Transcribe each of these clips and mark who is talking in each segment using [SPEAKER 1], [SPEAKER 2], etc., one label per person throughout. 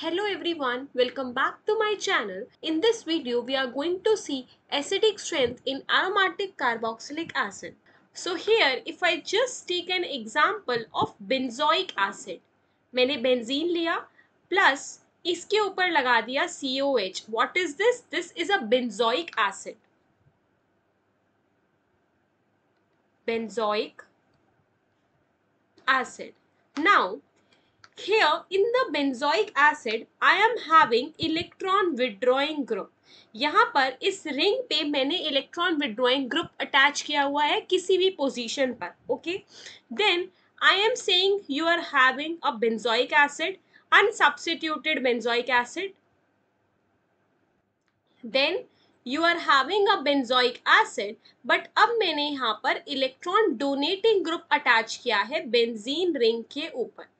[SPEAKER 1] Hello everyone, welcome back to my channel. In this video, we are going to see acidic strength in aromatic carboxylic acid. So here, if I just take an example of benzoic acid, मैंने benzene लिया plus इसके ऊपर लगा दिया COH. What is this? This is a benzoic acid. Benzoic acid. Now, here in the benzoic acid, I am having electron withdrawing group. यहाँ पर इस ring पे मैंने इलेक्ट्रॉन विड्रॉइंग ग्रुप अटैच किया हुआ है किसी भी पोजीशन पर. Okay, then I am saying you are having a benzoic acid, unsubstituted benzoic acid. Then you are having a benzoic acid, but अब मैंने यहाँ पर इलेक्ट्रॉन डोनेटिंग ग्रुप अटैच किया है बेंजीन रिंग के ऊपर.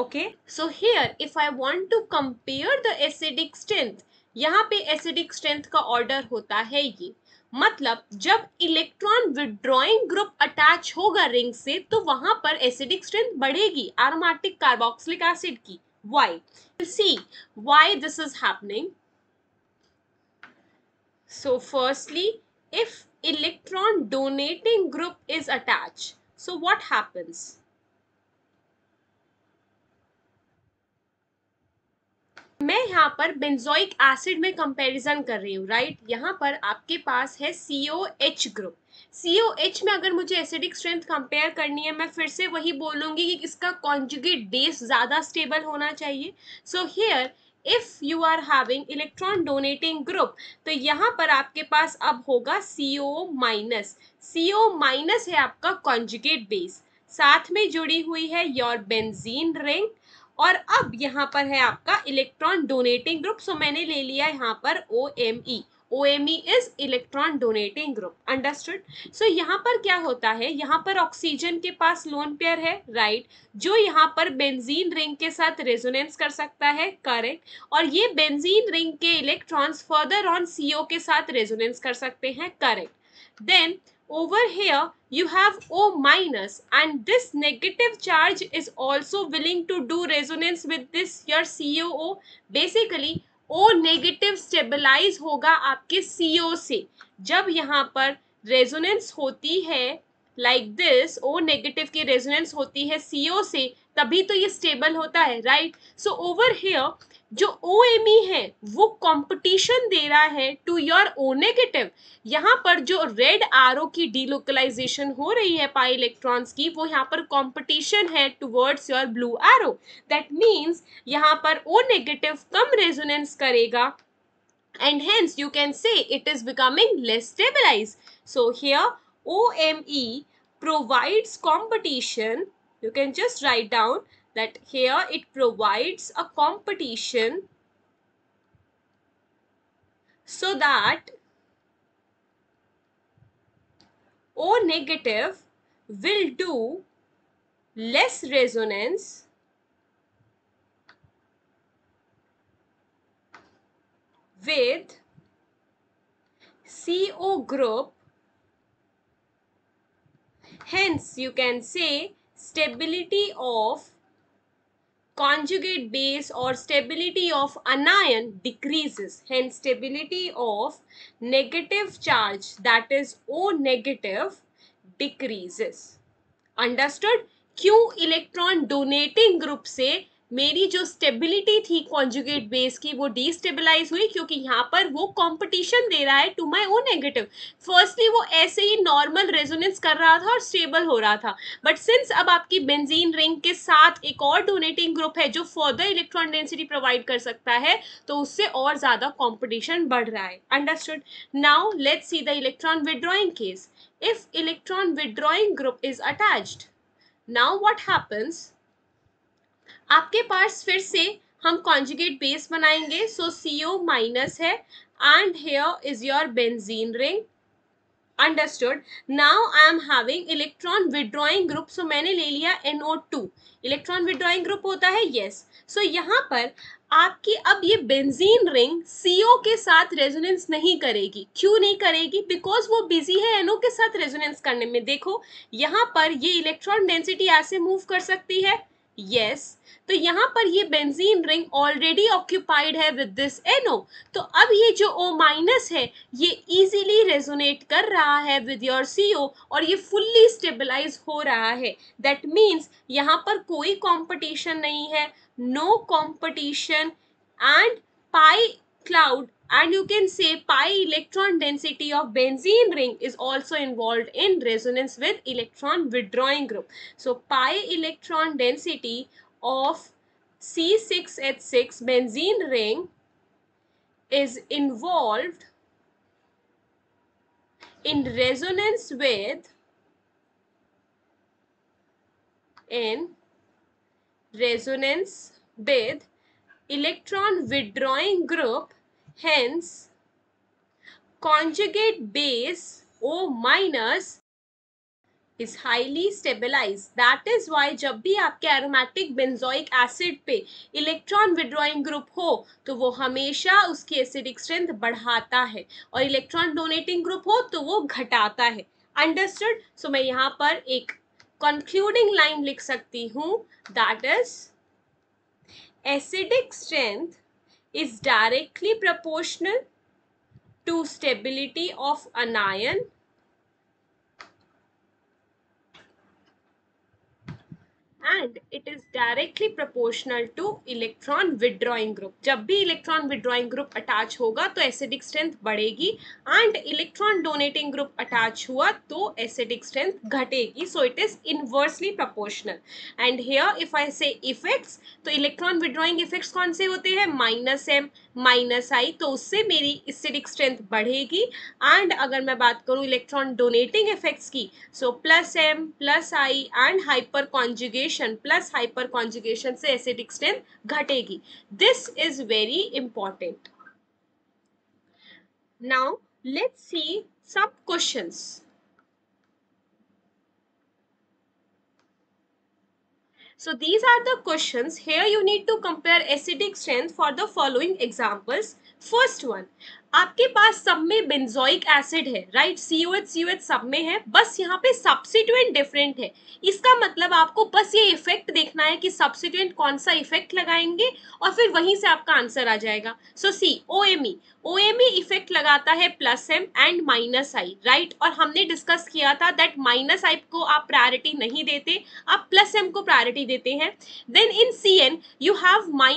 [SPEAKER 1] Okay, so here if I want to compare the acidic strength, यहाँ पे acidic strength का order होता है ये. मतलब जब इलेक्ट्रॉन विड्रॉइंग ग्रुप अटैच होगा रिंग से तो वहां पर एसिडिक स्ट्रेंथ बढ़ेगी aromatic carboxylic acid की. Why? We'll see why this is happening. So firstly, if electron donating group is attached, so what happens? मैं यहाँ पर बेंजोइक एसिड में कंपैरिजन कर रही हूँ, राइट. यहाँ पर आपके पास है COH ग्रुप. COH में अगर मुझे एसिडिक स्ट्रेंथ कंपेयर करनी है, मैं फिर से वही बोलूंगी कि इसका कॉन्जुगेट बेस ज्यादा स्टेबल होना चाहिए. So here if you are having electron donating group, तो यहाँ पर आपके पास अब होगा CO माइनस. CO माइनस है आपका कॉन्जुगेट बेस, साथ में जुड़ी हुई है योर बेंजीन रिंग, और अब यहाँ पर है आपका इलेक्ट्रॉन डोनेटिंग ग्रुप. सो मैंने ले लिया यहाँ पर OMe. OMe is electron donating group. Understood. So यहाँ पर क्या होता है, यहाँ पर ऑक्सीजन के पास लोन पेयर है, राइट, जो यहाँ पर बेंजीन रिंग के साथ रेजोनेंस कर सकता है. करेक्ट. और ये बेंजीन रिंग के इलेक्ट्रॉन्स फर्दर ऑन CO के साथ रेजोनेंस कर सकते हैं. Correct. Then over here you have O minus, and this negative charge is also willing to do resonance with this your COO. Basically O negative stabilize होगा आपके CO से. जब यहाँ पर रेजोनेंस होती है like this, O negative की resonance होती है CO से, तभी तो ये स्टेबल होता है, राइट. सो ओवर हियर जो OMe है वो कंपटीशन दे रहा है टू योर O नेगेटिव. यहाँ पर जो रेड आरो की डीलोकलाइजेशन हो रही है पाई इलेक्ट्रॉन्स की, वो यहाँ पर कंपटीशन है टुवर्ड्स योर ब्लू आरो. दैट मीन्स यहाँ पर O नेगेटिव कम रेजोनेंस करेगा, and hence you can say it is becoming less stabilized. So here OMe provides competition. You can just write down that here it provides a competition so that O negative will do less resonance with CO group. Hence you can say stability of conjugate base or stability of anion decreases. Hence stability of negative charge, that is O negative, decreases. Understood? क्यों electron donating group से मेरी जो stability थी conjugate base की वो destabilise हुई, क्योंकि यहाँ पर वो कंपटीशन दे रहा है to my O negative. Firstly वो ऐसे ही नॉर्मल रेजोनेंस कर रहा था और स्टेबल हो रहा था, बट सिंस अब आपकी बेंजीन रिंग के साथ एक और डोनेटिंग ग्रुप है जो फर्दर इलेक्ट्रॉन डेंसिटी प्रोवाइड कर सकता है, तो उससे और ज्यादा कॉम्पिटिशन बढ़ रहा है. Understood. Now let's see the electron withdrawing case. If electron withdrawing group is attached, now what happens, आपके पास फिर से हम कॉन्जुगेट बेस बनाएंगे. सो CO माइनस है and here is your benzene ring. Understood. Now I am having electron withdrawing group. So मैंने ले लिया NO2. Electron withdrawing group होता है, यस. सो यहाँ पर आपकी अब ये बेंजीन रिंग CO के साथ रेजोनेंस नहीं करेगी. क्यों नहीं करेगी? बिकॉज वो बिजी है NO के साथ रेजोनेंस करने में. देखो यहाँ पर ये इलेक्ट्रॉन डेंसिटी ऐसे मूव कर सकती है, यस, तो यहाँ पर ये बेंजीन रिंग ऑलरेडी ऑक्यूपाइड है विद दिस NO, तो अब ये जो O माइनस है ये इजीली रेजोनेट कर रहा है विद योर CO और ये फुल्ली स्टेबलाइज हो रहा है। दैट मीन्स यहाँ पर कोई कंपटीशन नहीं है, no competition, and pi cloud, and you can say pi electron density of benzene ring is also involved in resonance with electron withdrawing group. So pi electron density of C6H6 benzene ring is involved in resonance with electron withdrawing group. Hence conjugate base O minus is highly stabilized. That is why जब भी आपके aromatic benzoic acid पे electron withdrawing group हो तो वो हमेशा उसकी acidic strength बढ़ाता है, और इलेक्ट्रॉन डोनेटिंग ग्रुप हो तो वो घटाता है। अंडरस्टूड? सो मैं यहाँ पर एक कंक्लूडिंग लाइन लिख सकती हूँ, that is acidic strength is directly proportional to stability of anion and it is directly proportional to electron withdrawing group. जब भी इलेक्ट्रॉन विड्रॉइंग ग्रुप अटैच होगा तो एसिडिक स्ट्रेंथ बढ़ेगी, and electron donating group attach हुआ तो acidic strength घटेगी. So it is inversely proportional. And here if I से effects, तो इलेक्ट्रॉन विड्रॉइंग इफेक्ट्स कौन से होते हैं? -m -i, तो उससे मेरी एसिडिक स्ट्रेंथ बढ़ेगी. एंड अगर मैं बात करूं इलेक्ट्रॉन डोनेटिंग इफेक्ट्स की, so +m +i and hyperconjugation, plus hyperconjugation से एसिडिक स्ट्रेंथ घटेगी. This is very important. Now let's see some questions. So these are the questions. Here you need to compare acidic strength for the following examples. First one, आपके पास सब में benzoic acid है, right? COH सब में है, बस यहाँ पे सब्स्टिट्यूएंट डिफरेंट है. इसका मतलब आपको बस ये इफेक्ट देखना है कि सब्स्टिट्यूएंट कौन सा इफेक्ट लगाएंगे और फिर वहीं से आपका आंसर आ जाएगा. सो सी OMe इफेक्ट लगाता है +m एंड -i, राइट? और हमने डिस्कस किया था दैट -i को आप प्रायोरिटी नहीं देते, आप +m को प्रायोरिटी देते हैं. Then in CN you have -i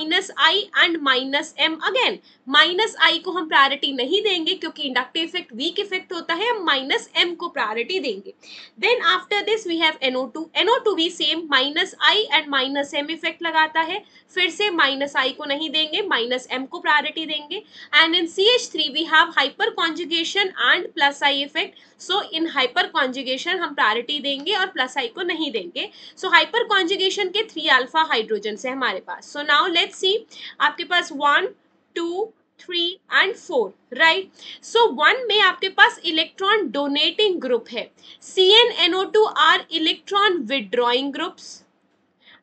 [SPEAKER 1] and -m again. -i को हम प्रायोरिटी नहीं देंगे क्योंकि इंडक्टिव इफेक्ट वीक इफेक्ट होता है, हम -m को प्रायोरिटी देंगे. Then after this we have NO2 भी same -i and -m effect लगाता है, फिर से -i को नहीं देंगे, -m को प्रायोरिटी देंगे. And in CH3 we have hyper conjugation and +i effect. So in hyper conjugation हम प्रायोरिटी देंगे और +i को नहीं देंगे. So hyper conjugation के 3 अल्फा हाइड्रोजन है हमारे पास. So now let's see, आपके पास 1, 2, 3 and 4, राइट? सो 1 में आपके पास इलेक्ट्रॉन डोनेटिंग ग्रुप है, CnNO2 are electron withdrawing groups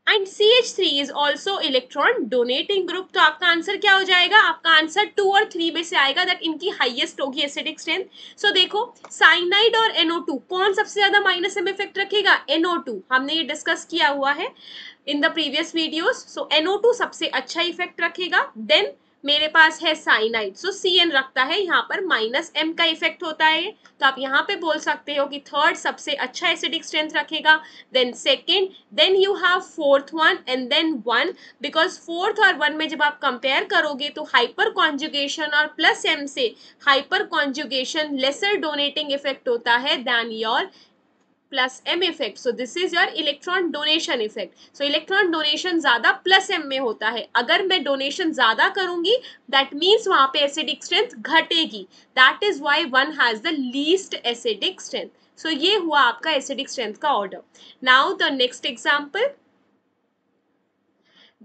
[SPEAKER 1] and CH3 is also electron donating group. तो आपका आंसर क्या हो जाएगा? आपका आंसर 2 और 3 में से आएगा, दैट इनकी हाईएस्ट होगी एसिडिक स्ट्रेंथ. सो देखो साइनाइड और NO2 कौन सबसे ज्यादा -m इफेक्ट रखेगा? NO2. हमने ये डिस्कस किया हुआ है in the previous videos. So NO2 सबसे अच्छा इफेक्ट रखेगा. देन मेरे पास है साइनाइड, सो CN रखता है, यहाँ पर -m का इफेक्ट होता है. तो आप यहाँ पे बोल सकते हो कि थर्ड सबसे अच्छा एसिडिक स्ट्रेंथ रखेगा, then second, then you have fourth one and then 1, because 4th और 1 में जब आप कंपेयर करोगे तो हाइपर कॉन्जुगेशन और +m से hyperconjugation lesser donating effect होता है then your +m effect. So this is your electron donation effect. So electron donation ज्यादा +m में होता है. अगर मैं डोनेशन ज्यादा करूंगी दैट मीन्स वहां पे एसिडिक स्ट्रेंथ घटेगी. That is why 1 has the least acidic strength. So ये हुआ आपका एसिडिक स्ट्रेंथ का order. Now the next example,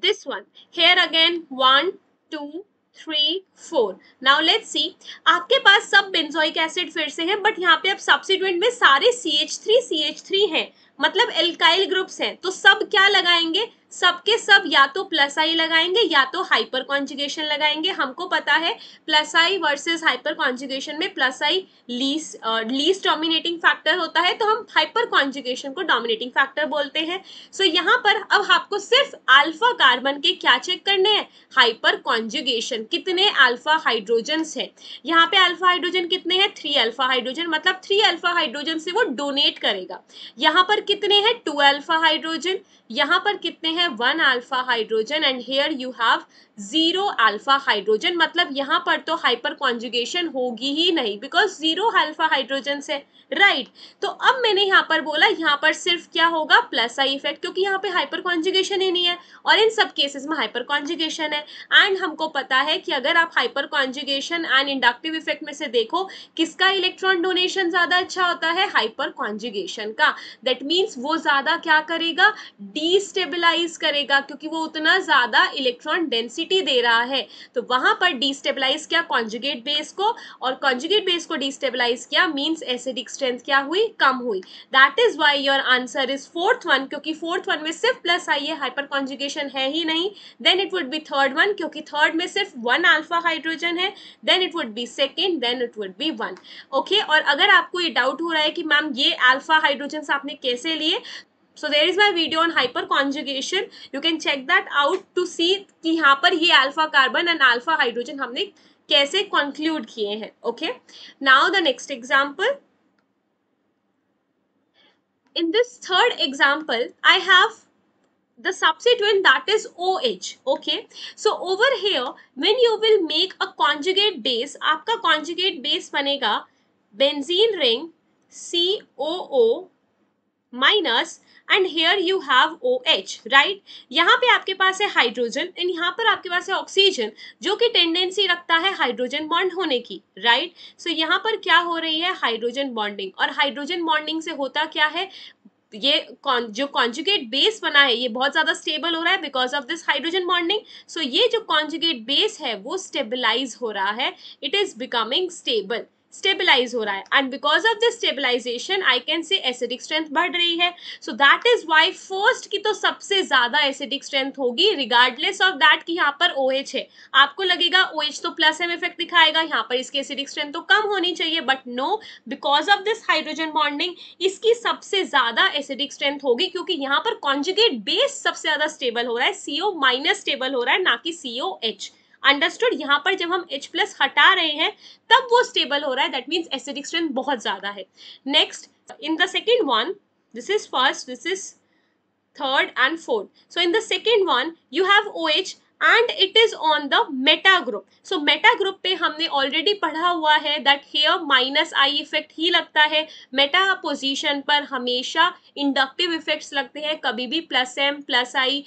[SPEAKER 1] this one. Here again 1, 2, 3, 4. Now let's see. आपके पास सब बेंजोइक एसिड फिर से है, बट यहाँ पे अब सब्स्टिट्यूएंट में सारे CH3 हैं, मतलब एल्काइल ग्रुप्स हैं. तो सब क्या लगाएंगे? सबके सब या तो प्लस आई लगाएंगे या तो हाइपर कॉन्जुगेशन लगाएंगे। हमको पता है प्लस आई वर्सेस हाइपर कॉन्जुगेशन में प्लस आई लीस्ट डोमिनेटिंग फैक्टर होता है, तो हम हाइपर कॉन्जुगेशन को डोमिनेटिंग फैक्टर बोलते हैं। सो यहाँ पर अब आपको सिर्फ अल्फा कार्बन के क्या चेक करने हैं, हाइपर कॉन्जुगेशन, कितने अल्फा हाइड्रोजन्स है। यहाँ पे अल्फा हाइड्रोजन कितने हैं, 3 अल्फा हाइड्रोजन, मतलब 3 अल्फा हाइड्रोजन से वो डोनेट करेगा। यहाँ पर कितने हैं, 2 अल्फा हाइड्रोजन, यहाँ पर कितने हैं, 1 alpha hydrogen, and here you have 0 alpha hydrogen, मतलब यहाँ पर तो हाइपर कॉन्जुगेशन होगी ही नहीं बिकॉज 0 अल्फा हाइड्रोजन है, राइट। तो अब मैंने यहाँ पर बोला यहाँ पर सिर्फ क्या होगा, प्लस आई इफेक्ट, क्योंकि यहाँ पे हाइपर कॉन्जुगेशन ही नहीं है और इन सब केसेस में हाइपर कॉन्जुगेशन है। एंड हमको पता है कि अगर आप hyper conjugation and inductive effect में से देखो किसका इलेक्ट्रॉन डोनेशन ज्यादा अच्छा होता है, हाइपर कॉन्जुगेशन का। दैट मीन्स वो ज्यादा क्या करेगा, डीस्टेबलाइज करेगा, क्योंकि वो उतना ज्यादा इलेक्ट्रॉन डेंसिटी दे रहा है। तो वहां पर डीस्टेबलाइज किया कॉन्जुगेट बेस को, और कॉन्जुगेट बेस को डीस्टेबलाइज किया मीन्स एसिडिक स्ट्रेंथ क्या हुई, कम हुई। That is why your answer is fourth one, क्योंकि फोर्थ वन में सिर्फ प्लस आई है, हाइपर कॉन्जुगेशन है ही नहीं। Then it would be third one, क्योंकि थर्ड में सिर्फ 1 अल्फा हाइड्रोजन है। Then it would be second, then it would be 1। Okay, और अगर आपको ये डाउट हो रहा है कि मैम ये अल्फा हाइड्रोजन आपने कैसे लिए, so there is my video on hyperconjugation, you can check that out to see कि यहाँ पर ये alpha carbon and alpha hydrogen हमने कैसे कंक्लूड किए हैं। Okay, now the next example, in this third example I have the substituent that is OH. Okay, so over here when you will make a conjugate base, आपका conjugate base बनेगा benzene ring COO minus and here you have OH, right. यहाँ पे आपके पास है hydrogen and यहाँ पर आपके पास है ऑक्सीजन, जो कि टेंडेंसी रखता है हाइड्रोजन बॉन्ड होने की, राइट। सो यहाँ पर क्या हो रही है, हाइड्रोजन बॉन्डिंग, और हाइड्रोजन बॉन्डिंग से होता क्या है, ये जो कॉन्जुगेट बेस बना है ये बहुत ज्यादा स्टेबल हो रहा है because of this hydrogen bonding. So ये जो कॉन्जुगेट बेस है वो स्टेबलाइज हो रहा है, it is becoming stable, stabilise हो रहा है, and because of this stabilisation I can say acidic strength बढ़ रही है। So that is why first की तो सबसे ज्यादा एसिडिक स्ट्रेंथ होगी रिगार्डलेस ऑफ दैट कि यहाँ पर OH है। आपको लगेगा OH तो प्लस एम इफेक्ट दिखाएगा, यहाँ पर इसकी एसिडिक स्ट्रेंथ तो कम होनी चाहिए, but no, because of this hydrogen bonding इसकी सबसे ज्यादा एसिडिक स्ट्रेंथ होगी, क्योंकि यहाँ पर कॉन्जुगेट बेस सबसे ज्यादा स्टेबल हो रहा है, CO माइनस स्टेबल हो रहा है, ना कि COH। अंडरस्टूड, यहाँ पर जब हम H प्लस हटा रहे हैं तब वो स्टेबल हो रहा है, दैट मीन्स एसिडिक स्ट्रेंथ बहुत ज्यादा है। Next, in the second one, this is first, this is third and fourth. So in the second one you have OH and it is on the meta group. So meta group पे हमने already पढ़ा हुआ है that here minus I effect ही लगता है, Meta position पर हमेशा इंडक्टिव इफेक्ट्स लगते हैं, कभी भी प्लस एम प्लस आई,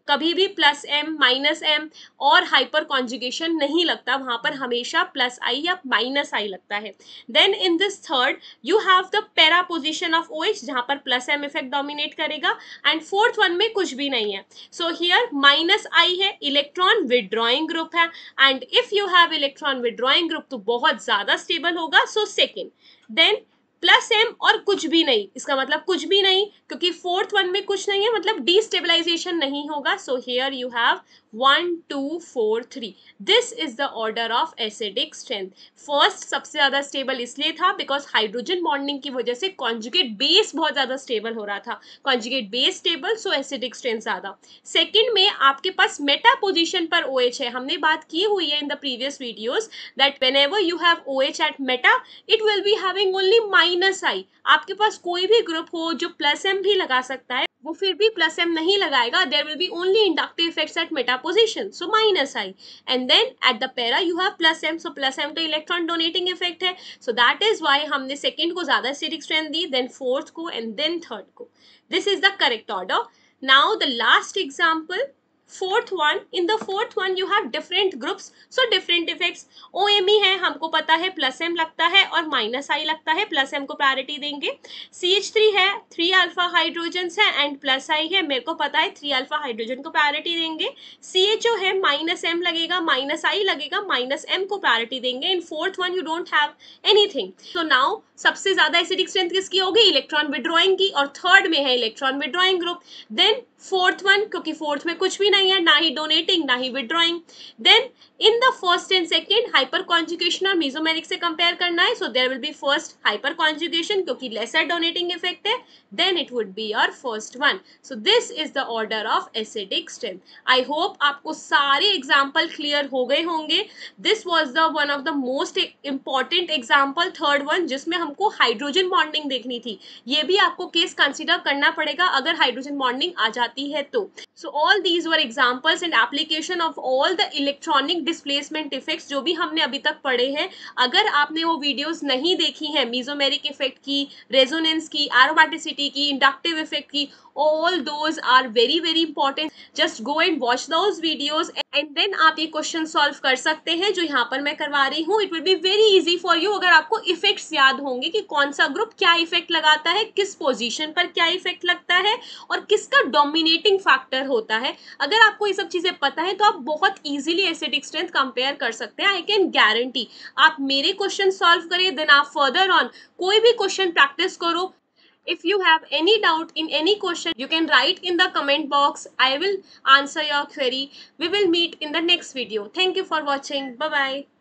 [SPEAKER 1] कभी भी प्लस एम माइनस एम और हाइपर कॉन्जुगेशन नहीं लगता, वहां पर हमेशा प्लस आई या माइनस आई लगता है। Then in this third you have the para position of OH जहां पर प्लस एम इफेक्ट डोमिनेट करेगा, एंड फोर्थ वन में कुछ भी नहीं है। सो हियर माइनस आई है, इलेक्ट्रॉन विड्रॉइंग ग्रुप है, and if you have electron withdrawing group तो बहुत ज्यादा स्टेबल होगा। So second, then plus M और कुछ भी नहीं, इसका मतलब कुछ भी नहीं, क्योंकि फोर्थ वन में कुछ नहीं है, मतलब डीस्टेबलाइजेशन नहीं होगा। So here you have 1 2 4 3, this is the order of acidic strength. First सबसे ज्यादा स्टेबल इसलिए था बिकॉज हाइड्रोजन बॉन्डिंग की वजह से कॉन्जुगेट बेस बहुत ज्यादा स्टेबल हो रहा था, conjugate base stable, so acidic strength ज्यादा। सेकेंड में आपके पास मेटा पोजिशन पर OH है, हमने बात की हुई है in the previous videos that whenever you have OH at meta it will be having only minus I. आपके पास कोई भी ग्रुप हो जो प्लस एम भी लगा सकता है, वो फिर भी प्लस एम नहीं लगाएगा, there will be only inductive effects at meta position, so minus I, and then at the para you have plus M, so plus M तो इलेक्ट्रॉन डोनेटिंग इफेक्ट है। सो दैट इज व्हाई हमने second को ज्यादा acidic strength दी, then fourth को, and then third को। This is the correct order. Now the last example, fourth one, in the fourth one you have different groups, so different effects। OMe है, हमको पता है plus M लगता है और माइनस आई लगता है, प्लस एम को प्रायोरिटी देंगे। CH3 है, 3 अल्फा हाइड्रोजन्स है एंड प्लस आई है, मेरे को पता है 3 अल्फा हाइड्रोजन को प्रायोरिटी देंगे। CHO है, माइनस एम लगेगा, माइनस आई लगेगा, माइनस एम को प्रायोरिटी देंगे। In fourth one you don't have anything. So now सबसे ज्यादा एसिडिक स्ट्रेंथ किसकी होगी, इलेक्ट्रॉन विड्रॉइंग की, और थर्ड में है electron withdrawing group. Then fourth one, क्योंकि फोर्थ में कुछ भी नहीं है, ना ही डोनेटिंग ना ही withdrawing. Then in the first and second hyperconjugation और मीजोमेरिक से कंपेयर करना है, so there will be first hyperconjugation क्योंकि लेसर डोनेटिंग इफेक्ट है, then it would be your first one. So this is the order of acidic strength. I hope आपको सारे example clear हो गए होंगे। This was the one of the most important example, third one, जिसमें हमको hydrogen bonding देखनी थी। ये भी आपको केस कंसिडर करना पड़ेगा अगर हाइड्रोजन बॉन्डिंग आ जाती है तो। So all these were examples and application of all the electronic displacement effects जो भी हमने अभी तक पढ़े हैं। अगर आपने वो वीडियोस नहीं देखी हैं, मीजोमेरिक इफेक्ट की, रेजोनेंस की, एरोमेटिसिटी की, इंडक्टिव इफेक्ट की, all those are very very important. Just go and watch those videos and then आप ये क्वेश्चन सॉल्व कर सकते हैं जो यहाँ पर मैं करवा रही हूँ. It will be very easy for you अगर आपको इफेक्ट्स याद होंगे कि कौन सा ग्रुप क्या इफेक्ट लगाता है, किस पोजीशन पर क्या इफेक्ट लगता है और किसका डोमिनेटिंग फैक्टर होता है. अगर आपको ये सब चीजें पता है तो आप बहुत इजीली एसिडिक स्ट्रेंथ कंपेयर कर सकते हैं. I can guarantee. आप मेरे क्वेश्चन सॉल्व करें, देन आप फर्दर ऑन कोई भी क्वेश्चन प्रैक्टिस करो. If you have any doubt in any question, you can write in the comment box. I will answer your query. We will meet in the next video. Thank you for watching. Bye bye.